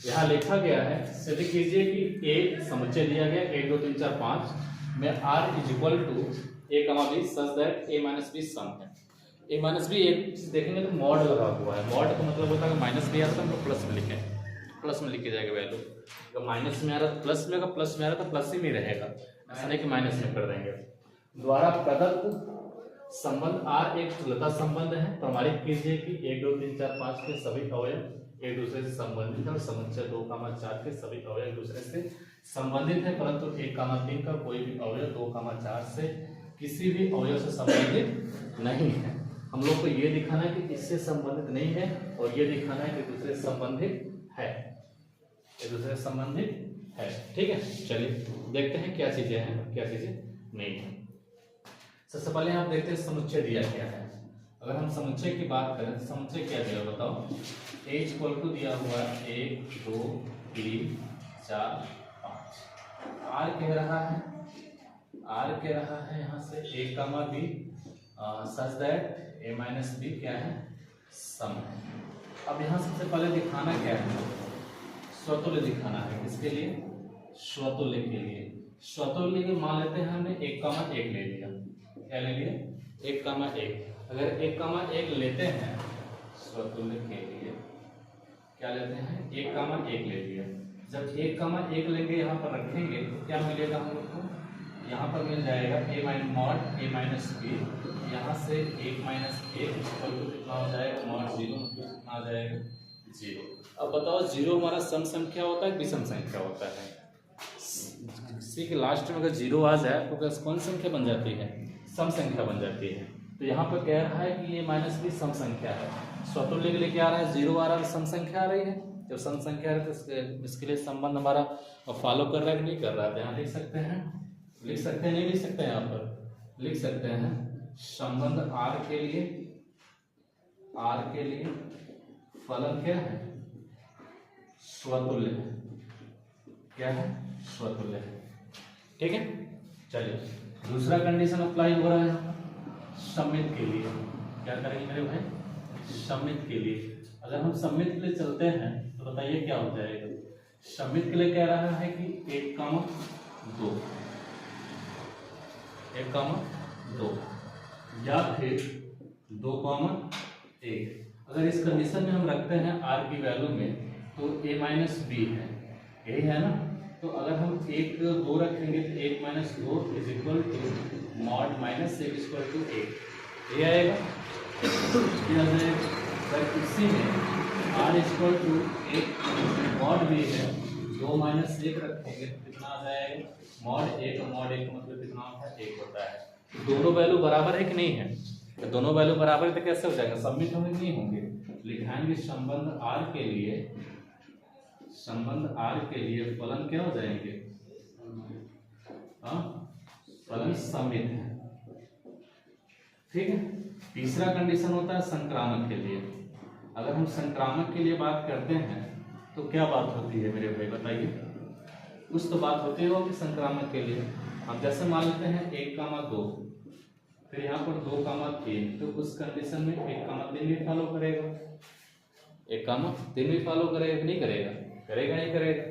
यहाँ लिखा गया है, सिद्ध कीजिए कि एक समुच्चय दिया गया 1 2 3 4 5 में r is equal to a comma b such that a minus B सम है। a माइनस बी एक चीज देखेंगे तो मॉड लगा हुआ है, मॉड का मतलब होता है माइनस में आता है तो प्लस में लिखें, प्लस में लिखे जाएगा वैल्यू। अगर माइनस में आ रहा है तो प्लस में, अगर प्लस में आ रहा है तो प्लस ही में रहेगा, ऐसा नहीं कि माइनस में कर देंगे। द्वारा प्रदत्त संबंध R एक तुल्यता संबंध है, प्रमाणित कीजिए कि 1 2 3 4 5 के सभी अवयव एक दूसरे से संबंधित है और समुच्चय 2 4 के सभी अवयव एक दूसरे से संबंधित है, परंतु 1 3 का कोई भी अवयव 2 4 से किसी भी अवयव से संबंधित नहीं है। हम लोग को ये दिखाना है कि इससे संबंधित नहीं है और ये दिखाना है कि दूसरे से संबंधित है, एक दूसरे से संबंधित है। ठीक है, चलिए देखते हैं क्या चीजें हैं क्या चीजें नहीं है। सबसे पहले आप देखते हैं समुच्चय दिया क्या है। अगर हम समुच्चय की बात करें तो समुच्चय क्या दिया बताओ। a इक्वल टू दिया हुआ है 1 2 3 4 5। r कह रहा है यहाँ से a comma b such that a minus B क्या है सम है। अब यहाँ सबसे पहले दिखाना क्या है, स्वतुल्य दिखाना है। किसके लिए? स्वतुल्य के लिए। स्वतुल्य के मान लेते हैं हमने 1 ले लिया, क्या ले लिया 1 अगर 1 लेते हैं स्वतुल्य के लिए क्या लेते हैं 1 ले लिया। जब 1 लेंगे यहाँ पर रखेंगे तो क्या मिलेगा हम लोग को, यहाँ पर मिल जाएगा a माइनस बी, यहाँ से 1 इक्वल टू कितना हो जाएगा मॉड 0 कितना आ जाएगा 0। अब बताओ 0 हमारा सम संख्या होता है विषम संख्या होता है? किसी के लास्ट में अगर 0 आ जाए तो कौन संख्या बन जाती है? सम संख्या बन जाती है। तो यहाँ पर कह रहा है कि ये माइनस बी सम संख्या है। स्वतुल्य के लिए क्या आ रहा है 0 आ रहा है, सम संख्या आ रही है। जब सम संख्या आ रही है तो इसके लिए संबंध हमारा फॉलो कर रहा है कि नहीं कर रहा है? यहाँ लिख सकते हैं नहीं लिख सकते हैं, यहाँ पर लिख सकते हैं संबंध r के लिए फलन क्या है स्वतुल्य है। क्या है? स्वतुल्य है। ठीक है, चलिए दूसरा कंडीशन अप्लाई हो रहा है सममित के लिए। क्या करेंगे मेरे भाई? सममित के लिए अगर हम सममित के लिए चलते हैं तो बताइए क्या हो जाएगा। सममित के लिए कह रहा है कि 1 2 या फिर 2 1। अगर इस कंडीशन में हम रखते हैं r की वैल्यू में तो a माइनस बी है, यही है ना। तो अगर हम 1 2 रखेंगे तो 1 minus 2 is equal to mod minus 1 equal to 1, ये आएगा। अगर इसी में r इक्वल टू 1 मॉड भी है 2 माइनस 1 रखेंगे तो कितना आ जाएगा मॉड 1 का मतलब कितना होता है 1 होता है। दोनों वैल्यू बराबर है कि नहीं है? तो दोनों वैल्यू बराबर है तो कैसे हो जाएगा? सबमिट होंगे नहीं होंगे? लिखाएंगे संबंध r के लिए फलन क्या हो जाएंगे? फलन समित है। ठीक है। तीसरा कंडीशन होता है संक्रामक के लिए। अगर हम संक्रामक के लिए बात करते हैं तो क्या बात होती है मेरे भाई बताइए? कुछ तो बात होती है कि संक्रामक के लिए हम जैसे मान लेते हैं 1 2 फिर यहाँ पर 2 3, तो उस कंडीशन में 1 3 भी फॉलो करेगा, 1 3 भी फॉलो करेगा नहीं करेगा? करेगा ही करेगा।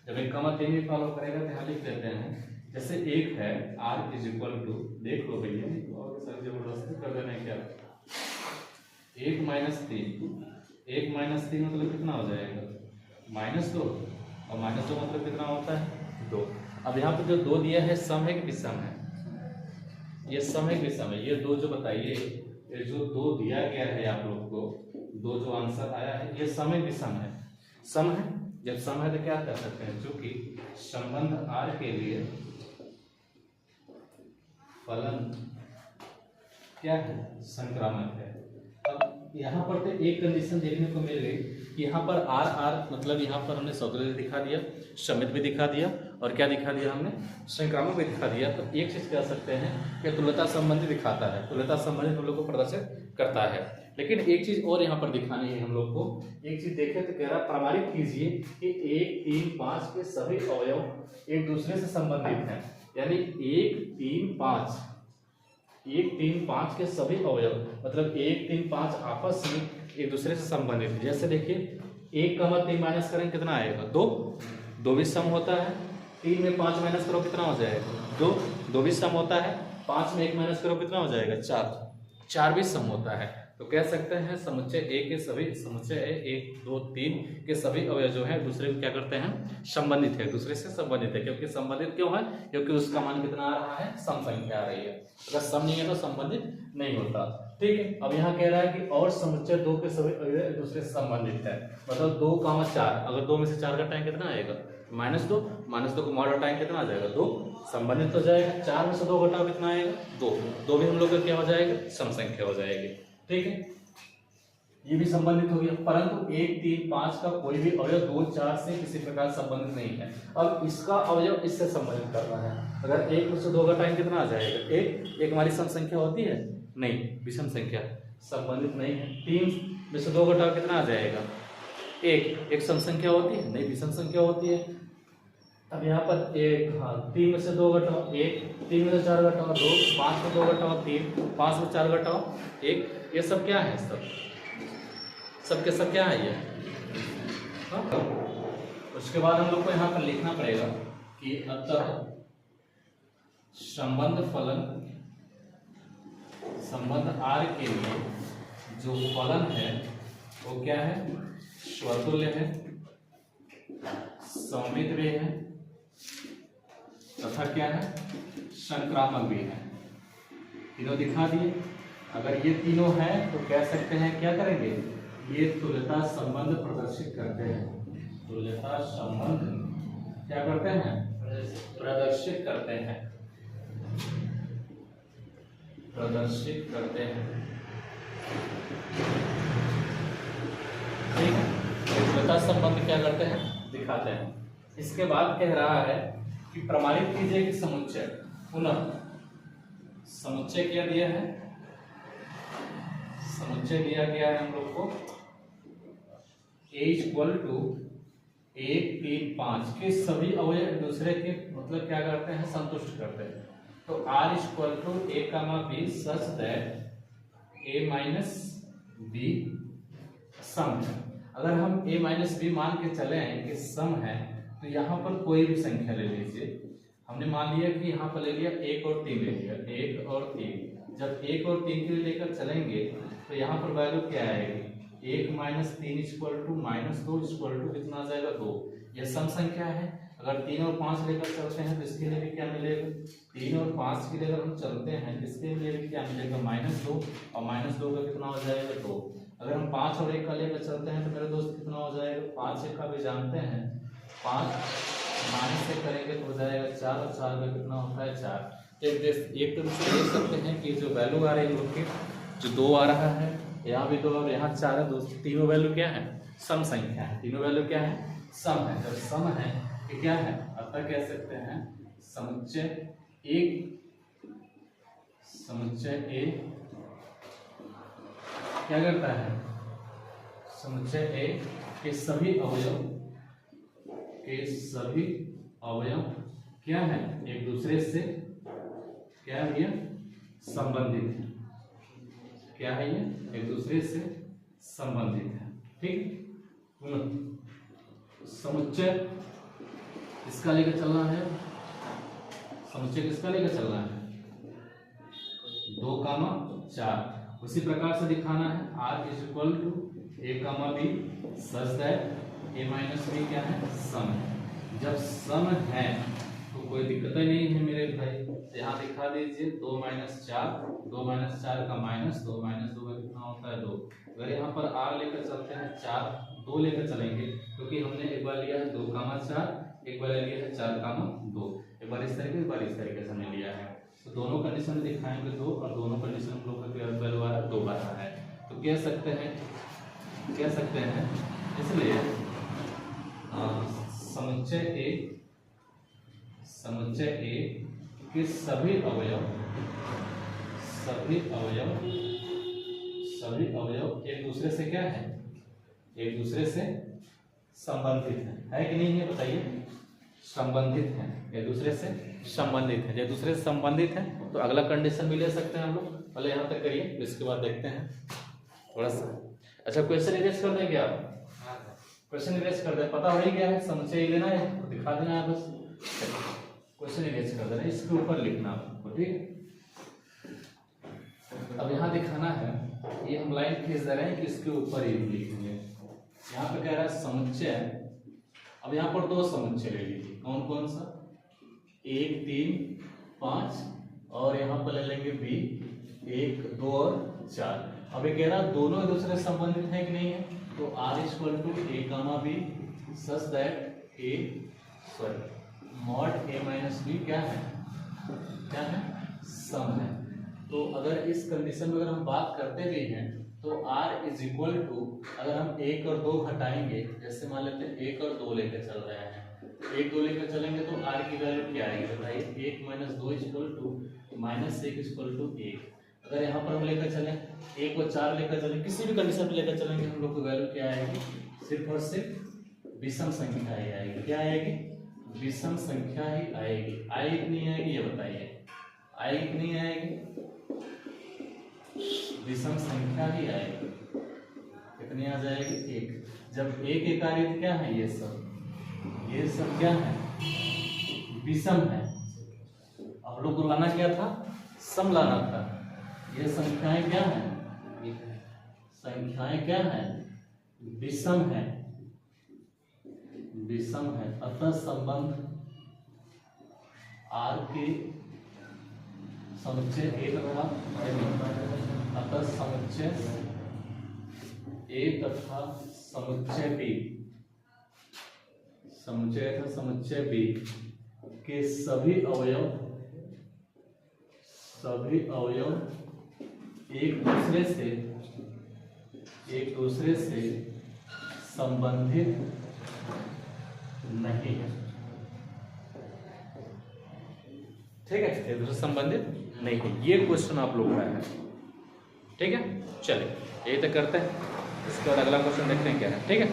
जब 1 3 भी फॉलो करेगा तो यहाँ लिख लेते हैं जैसे 1 है r इज इक्वल टू, देख लो भैया और सर जबरदस्ती कर देना है क्या, 1 3 मतलब कितना हो जाएगा -2 और -2 मतलब कितना होता है 2। अब यहाँ पर जो 2 दिया है सम है कि विषम है? ये सम है कि विषम है? ये 2 जो बताइए, ये जो 2 दिया गया है आप लोग को, 2 जो आंसर आया है ये सम है विषम है? सम है। जब सम है तो क्या कर सकते हैं, चूंकि संबंध r के लिए फलन क्या है संक्रामक है। अब यहाँ पर तो एक कंडीशन देखने को मिल गई कि यहाँ पर r मतलब यहाँ पर हमने स्वतुल्य दिखा दिया, समित भी दिखा दिया और क्या दिखा दिया हमने, संक्रामक भी दिखा दिया। तो एक चीज कह सकते हैं कि तुल्यता संबंधी दिखाता है, तुल्यता संबंधी हम लोग को प्रदर्शित करता है। लेकिन एक चीज और यहाँ पर दिखानी है हम लोग को। एक चीज देखें तो कह रहा प्रमाणित कीजिए कि 1 3 5 के सभी अवयव एक दूसरे से संबंधित हैं। यानी 1 3 5 के सभी अवयव मतलब 1 3 5 आपस में एक दूसरे से संबंधित है। जैसे देखिए 1,3 माइनस करेंगे कितना आएगा 2, 2 भी सम होता है। 3 में 5 माइनस करो कितना हो जाएगा 2, 2 भी सम होता है। 5 में 1 माइनस करो कितना हो जाएगा 4, 4 भी सम होता है। तो कह सकते हैं समुच्चय ए के सभी समुच्चय ए 1 2 3 के सभी अवयव जो है दूसरे को क्या करते हैं संबंधित है, दूसरे से संबंधित है। क्योंकि संबंधित क्यों है, क्योंकि उसका मान कितना आ रहा है सम संख्या आ रही है। अगर सम नहीं है तो संबंधित नहीं होता। ठीक है, अब यहाँ कह रहा है कि और समुच्चय 2 के सभी अवयव एक दूसरे से संबंधित है। मतलब 2, 4, अगर 2 में से 4 का टाइम कितना आएगा -2, -2 को मॉड टाइम कितना आ जाएगा 2, संबंधित हो जाएगा। 4 में से 2 घटाओ कितना आएगा 2, 2 भी हम लोग का क्या हो जाएगा सम संख्या हो जाएगी। ठीक है, ये भी संबंधित हो गया। परंतु 1, 3, 5 का कोई भी अवयव 2, 4 से किसी प्रकार संबंधित नहीं है। अब इसका अवयव इससे संबंधित करना है। अगर 1 में से 2 का टाइम कितना आ जाएगा 1, 1 हमारी सम संख्या होती है नहीं, विषम संख्या संबंधित नहीं है। 3 में से 2 घटाओ कितना आ जाएगा 1, 1 सम संख्या होती है नहीं, विषम संख्या होती है। अब यहाँ पर 1, हाँ 3 में से 2 घटाओ 1, 3 में से 4 घटाओ 2, 5 में 2 घटाओ 3, 5 में 4 घटाओ 1, ये सब क्या है सब के सब क्या है ये। उसके बाद हम लोग को यहाँ पर लिखना पड़ेगा कि अतः संबंध R के लिए जो फलन है वो क्या है स्वतुल्य है, सौमित्र है तथा क्या है संक्रामक भी है। तीनों दिखा दिए। अगर ये तीनों है तो कह सकते हैं क्या करेंगे, ये तुल्यता संबंध प्रदर्शित करते हैं। तुल्यता संबंध क्या करते हैं प्रदर्शित करते हैं, प्रदर्शित करते हैं। ठीक है, तुल्यता संबंध क्या करते हैं दिखाते हैं। इसके बाद कह रहा है कि प्रमाणित कीजिए कि समुच्चय, पुनः समुच्चय क्या दिया है, समुच्चय दिया गया है हम लोग को A = 1, 3, 5 के सभी अवयव एक दूसरे के मतलब क्या करते हैं संतुष्ट करते हैं। तो R = A, B such that A - B सम है। अगर हम A - B मान के चले कि सम है तो यहाँ पर कोई भी संख्या ले लीजिए। हमने मान लिया कि यहाँ पर ले लिया 1 और 3 ले लिया, 1 और 3। जब 1 और 3 के लिए लेकर चलेंगे तो यहाँ पर वैल्यू क्या आएगी 1 - 3 = -2 कितना आ जाएगा 2। यह सम संख्या है। अगर 3 और 5 लेकर चलते हैं तो इसके लिए भी क्या मिलेगा 3 और 5 के लिए अगर हम चलते हैं तो इसके लिए भी क्या मिलेगा -2 और -2 का कितना हो जाएगा 2। अगर हम 5 और 1 का लेकर चलते हैं तो मेरे दोस्त कितना हो जाएगा 5 1 का भी जानते हैं 5 माइनस से करेंगे तो हो जाएगा 4 और 4 का कितना होता है 4। एक तरफ से देख सकते हैं कि जो वैल्यू आ रही है लोग की जो 2 आ रहा है यहाँ भी 2 और यहाँ 4 है दोस्त, तीनों वैल्यू क्या है सम संख्या है। तीनों वैल्यू क्या है सम है। जब सम है कि क्या है अतः कह सकते हैं समुच्चय A क्या करता है समुच्चय A के सभी अवयव क्या है एक दूसरे से क्या है ये संबंधित है। क्या है ये एक दूसरे से संबंधित है। ठीक, समुच्चय किसका लेकर चलना है, समुच्चय किसका लेकर चलना है 2, 4। उसी प्रकार से दिखाना है R = A, B such that A - B क्या है सम है। जब सम है तो कोई दिक्कत ही नहीं है मेरे भाई। यहाँ दिखा दीजिए 2 - 4, 2 - 4 का -2, -2 का कितना होता है 2। अगर यहाँ पर R लेकर चलते हैं 4, 2 लेकर चलेंगे क्योंकि हमने एक बार लिया है 2, 4, एक बार लिया है 4, 2। एक बार इस तरीके, एक बार इस तरीके से हमने लिया है। तो दोनों कंडीशन दिखाएंगे 2 और दोनों कंडीशन हम लोग का वैल्यू आ रहा है 2 आ रहा है। तो कह सकते हैं इसलिए समुच्चय A के सभी अवयव एक दूसरे से क्या है एक दूसरे से संबंधित है कि नहीं है बताइए। संबंधित है, एक दूसरे से संबंधित है। एक दूसरे से संबंधित है तो अगला कंडीशन भी ले सकते हैं हम लोग। पहले यहाँ तक करिए, इसके बाद देखते हैं थोड़ा सा। अच्छा क्वेश्चन इरेज कर देंगे आप। क्वेश्चन इरेज कर दे, पता हो ही गया है, समुच्चय ही लेना है तो दिखा देना है बस। क्वेश्चन इरेज कर देना, इसके ऊपर लिखना आपको, ठीक है। अब यहाँ दिखाना है, ये हम लाइन खींच दे रहे हैं कि इसके ऊपर ही लिखेंगे। यहाँ पे कह रहा है समुच्चय, अब यहाँ पर दो समुच्चय ले लीजिए, कौन कौन सा, 1 3 5 और यहाँ पर ले लेंगे बी 1 2 और 4। अब ये कह रहा दोनों एक दूसरे से संबंधित है कि नहीं है, तो r equal to a comma b such that a sorry mod a minus B क्या है, क्या है, सम है। तो अगर इस कंडीशन में अगर हम बात करते भी हैं तो r इज इक्वल टू, अगर हम 1 और 2 हटाएंगे, जैसे मान लेते हैं 1 और 2 लेकर चल रहे हैं, 1 2 लेकर चलेंगे तो r की वैल्यू क्या आएगी बताइए, 1 minus 2 equal to minus 1 equal to 1। अगर यहाँ पर हम लेकर चलें 1 और 4 लेकर चलें, किसी भी कंडीशन में लेकर चलेंगे हम लोग की वैल्यू क्या आएगी, सिर्फ और सिर्फ विषम संख्या ही आएगी। क्या आएगी, विषम संख्या ही आएगी। आएगी कि नहीं आएगी ये बताइए, आएगी कि नहीं आएगी, विषम संख्या ही आएगी। कितनी आ जाएगी, 1। जब 1 एक आ रही थी क्या है, ये सब क्या है, विषम है। हम लोग को लाना क्या था, सम लाना था। ये संख्याएं क्या है, संख्याएं क्या है, विषम है, विषम है। अतः संबंध r के समुच्चय a तथा अतः समुच्चय a तथा समुच्चय b, समुच्चय तथा समुच्चय b के सभी अवयव एक दूसरे से संबंधित नहीं है। ठीक है, एक दूसरे से संबंधित नहीं है। ये क्वेश्चन आप लोग का है, ठीक है। चलिए यही तक करते हैं, इसके बाद अगला क्वेश्चन देखते हैं क्या है, ठीक है।